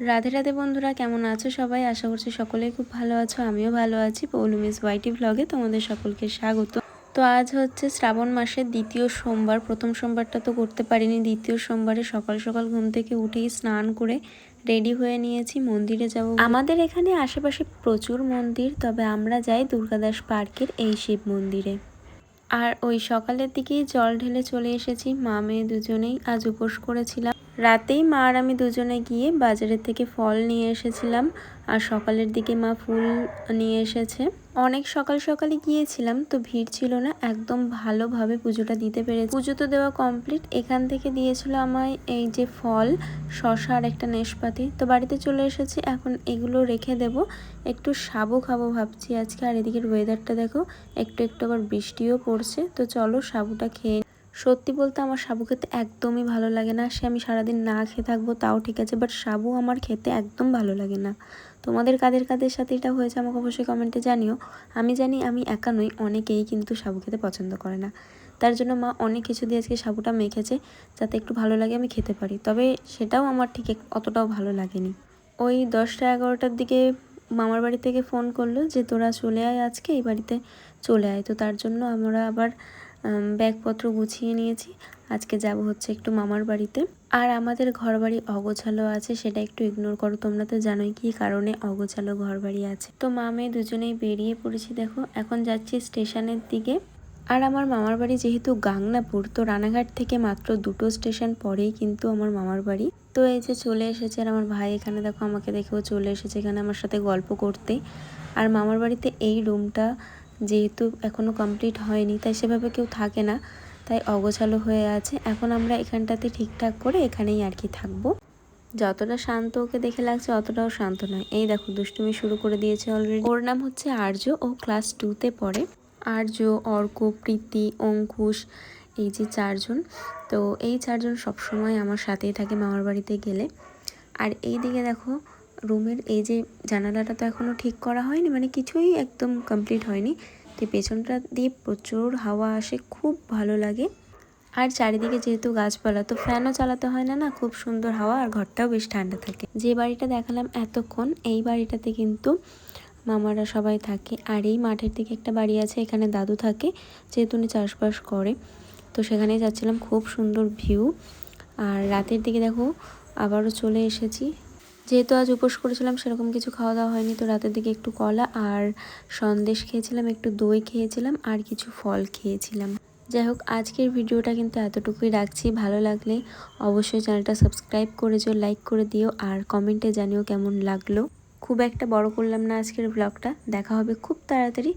রাধে রাধে বন্ধুরা, কেমন আছো সবাই? আশা করছি সকলেই খুব ভালো আছো। আমিও ভালো আছি। পৌলুমিস ওয়াইটি ব্লগে তোমাদের সকলকে স্বাগত। তো আজ হচ্ছে শ্রাবণ মাসের দ্বিতীয় সোমবার। প্রথম সোমবারটা তো করতে পারিনি। দ্বিতীয় সোমবারে সকাল সকাল ঘুম থেকে উঠেই স্নান করে রেডি হয়ে নিয়েছি, মন্দিরে যাব। আমাদের এখানে আশেপাশে প্রচুর মন্দির, তবে আমরা যাই দুর্গাদাস পার্কের এই শিব মন্দিরে। আর ওই সকালের দিকেই জল ঢেলে চলে এসেছি। মা মেয়ে দুজনেই আজ উপোস করেছিলাম। রাতেই মা আর আমি দুজনে গিয়ে বাজারের থেকে ফল নিয়ে এসেছিলাম, আর সকালের দিকে মা ফুল নিয়ে এসেছে। অনেক সকাল সকালে গিয়েছিলাম, তো ভিড় ছিল না, একদম ভালোভাবে পুজোটা দিতে পেরেছি। পুজো তো দেওয়া কমপ্লিট। এখান থেকে দিয়েছিল আমায় এই যে ফল, শসা আর একটা নেশপাতি। তো বাড়িতে চলে এসেছি, এখন এগুলো রেখে দেব। একটু সাবু খাবো ভাবছি আজকে। আর এদিকের ওয়েদারটা দেখো, একটু একটু আবার বৃষ্টিও পড়ছে। তো চলো সাবুটা খেয়ে। সত্যি বলতে আমার সাবু খেতে একদমই ভালো লাগে না। সে আমি সারাদিন না খেয়ে থাকবো তাও ঠিক আছে, বাট সাবু আমার খেতে একদম ভালো লাগে না। তোমাদের কাদের কাদের সাথে এটা হয়েছে আমাকে অবশ্যই কমেন্টে জানিও। আমি জানি আমি একা নই, অনেকেই কিন্তু সাবু খেতে পছন্দ করে না। তার জন্য মা অনেক কিছু দিয়ে আজকে সাবুটা মেখেছে, যাতে একটু ভালো লাগে, আমি খেতে পারি। তবে সেটাও আমার ঠিক অতটাও ভালো লাগেনি। ওই 10টা-11টার দিকে মামার বাড়ি থেকে ফোন করলো যে তোরা চলে আয়, আজকে এই বাড়িতে চলে আয়। তো তার জন্য আমরা আবার ব্যাগপত্র গুছিয়ে নিয়েছি। আজকে যাব হচ্ছে একটু মামার বাড়িতে। আর আমাদের ঘরবাড়ি অগোছালো আছে, সেটা একটু ইগনোর করো। তোমরা তো জানোই কি কারণে অগোছালো ঘরবাড়ি আছে। তো মা মেয়ে দুজনেই বেরিয়ে পড়েছি। দেখো এখন যাচ্ছি স্টেশনের দিকে। আর আমার মামার বাড়ি যেহেতু গাংনাপুর, তো রানাঘাট থেকে মাত্র 2টো স্টেশন পরেই কিন্তু আমার মামার বাড়ি। তো এই যে চলে এসেছে। আর আমার ভাই এখানে দেখো আমাকে দেখেও চলে এসেছে এখানে আমার সাথে গল্প করতে। আর মামার বাড়িতে এই রুমটা যেহেতু এখনও কমপ্লিট হয়নি, তাই সেভাবে কেউ থাকে না, তাই অগোছালো হয়ে আছে। এখন আমরা এখানটাতে ঠিকঠাক করে এখানেই আর কি থাকবো। যতটা শান্ত ওকে দেখে লাগছে অতটাও শান্ত নয়। এই দেখো দুষ্টুমি শুরু করে দিয়েছে অলরেডি। ওর নাম হচ্ছে আর্য, ও ক্লাস 2তে পড়ে। আর্য, অর্ক, প্রীতি, অঙ্কুশ, এই যে 4জন। তো এই 4জন সবসময় আমার সাথেই থাকে মামার বাড়িতে গেলে। আর এই দিকে দেখো রুমের এই যে জানালাটা তো এখনও ঠিক করা হয়নি, মানে কিছুই একদম কমপ্লিট হয়নি। তো পেছনটা দিয়ে প্রচুর হাওয়া আসে, খুব ভালো লাগে। আর চারিদিকে যেহেতু গাছপালা, তো ফ্যানও চালাতে হয় না, না খুব সুন্দর হাওয়া, আর ঘরটাও বেশ ঠান্ডা থাকে। যে বাড়িটা দেখালাম এতক্ষণ, এই বাড়িটাতে কিন্তু মামারা সবাই থাকে। আর এই মাঠের দিকে একটা বাড়ি আছে, এখানে দাদু থাকে, যেহেতু উনি চাষবাস করে। তো সেখানেই যাচ্ছিলাম, খুব সুন্দর ভিউ। আর রাতের দিকে দেখো আবারও চলে এসেছি। যেহেতু আজ উপোস করেছিলাম, সেরকম কিছু খাওয়া দাওয়া হয়নি। তো রাতের দিকে একটু কলা আর সন্দেশ খেয়েছিলাম, একটু দই খেয়েছিলাম, আর কিছু ফল খেয়েছিলাম। যাই হোক, আজকের ভিডিওটা কিন্তু এতটুকুই রাখছি। ভালো লাগলে অবশ্যই চ্যানেলটা সাবস্ক্রাইব করে দিও, লাইক করে দিও, আর কমেন্টে জানিও কেমন লাগলো। খুব একটা বড় করলাম না আজকের ব্লগটা। দেখা হবে খুব তাড়াতাড়ি